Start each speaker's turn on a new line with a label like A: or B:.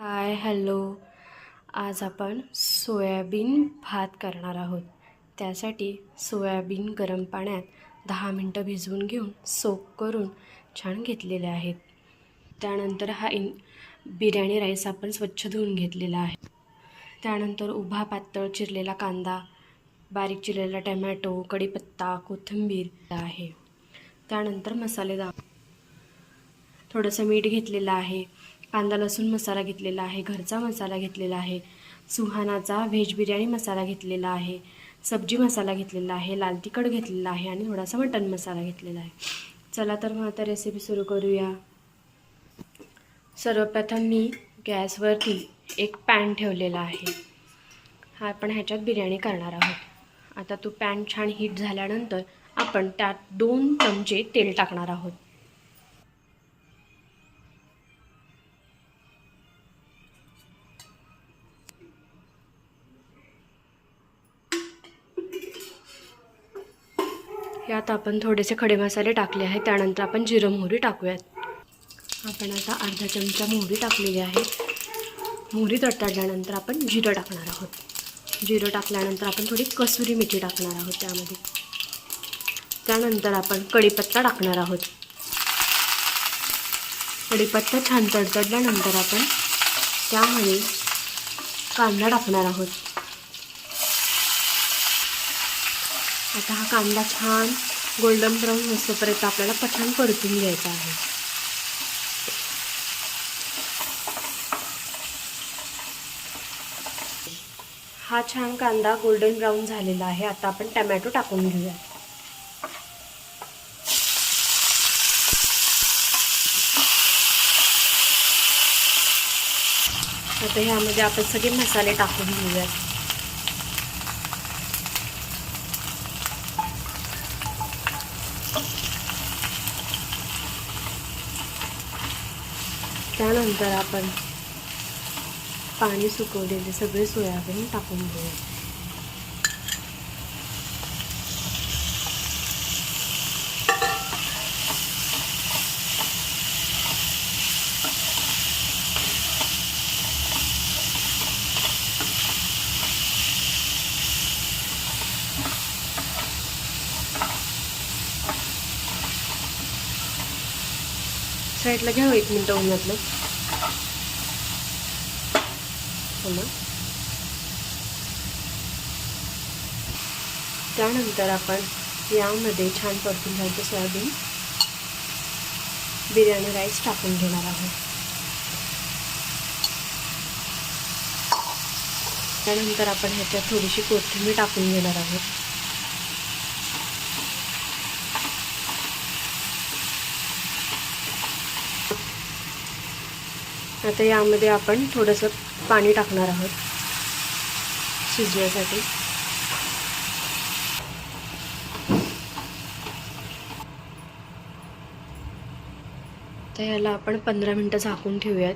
A: Hi hello. आज आपण soybean भात करणार आहोत. त्यासाठी सोयाबीन गरम पाण्यात 10 मिनटं भिजवून घेऊन सोक करून छान घेतलेले आहेत. त्यानंतर बिर्याणी राईस आपण स्वच्छ धुवून घेतलेला आहे. त्यानंतर उभा पातळ चिरलेला कांदा, बारीक चिरलेला टमॅटो, कढीपत्ता, कोथिंबीर आहे. त्यानंतर मसाले थोडंसं मीठ घेतलेलं आहे, कांदा लसूण मसाला घेतलेला आहे, घरचा मसाला घेतलेला आहे, सुहानाचा व्हेज बिर्याणी मसाला घेतलेला आहे, सब्जी मसाला घेतलेला आहे, लाल तिखट घेतलेला आहे आणि थोडासा मटन मसाला घेतलेला आहे. चला तर मग आता रेसिपी सुरू करूया. सर्वप्रथम मी गॅसवरती एक पॅन ठेवलेला आहे. आपण ह्याच्यात बिर्याणी करणार आहोत. आता तो पॅन छान हीट झाल्यानंतर आपण त्यात 2 चमचे तेल टाकणार आहोत. यात आपण थोडेसे खडे मसाले टाकले आहेत. त्यानंतर आपण जिरं मोहरी टाकूयात. आपण आता अर्धा चमचा मोहरी टाकलेली आहे. मोहरी तडतडल्यानंतर आपण जिरं टाकणार आहोत. जिरं टाकल्यानंतर आपण थोडी कसुरी मेथी टाकणार आहोत त्यामध्ये. त्यानंतर आपण कढीपत्ता टाकणार आहोत. कढीपत्ता छान तडतडल्यानंतर आपण त्यामध्ये कांदा टाकणार आहोत. आता हा कांदा छान गोल्डन ब्राऊन होईपर्यंत आपल्याला छान परतून घ्यायचा आहे. हा छान कांदा गोल्डन ब्राऊन झालेला आहे. आता आपण टमॅटो टाकून घेऊया. आता ह्यामध्ये आपण सगळे मसाले टाकून घेऊया. त्यानंतर आपण पाणी सुकवलेले सगळे सोयाबीन टाकून घेऊया. साईडला घ्यावं 1 मिनिट उन्हातलं. त्यानंतर आपण यामध्ये छान परतून घ्यायचं सोयाबीन बिर्याणी राईस टाकून घेणार आहोत. त्यानंतर आपण ह्याच्यात थोडीशी कोथिंबीर टाकून घेणार आहोत. आता यामध्ये आपण थोडंसं पाणी टाकणार आहोत शिजण्यासाठी. तर याला आपण 15 मिनटं झाकून ठेवूयात.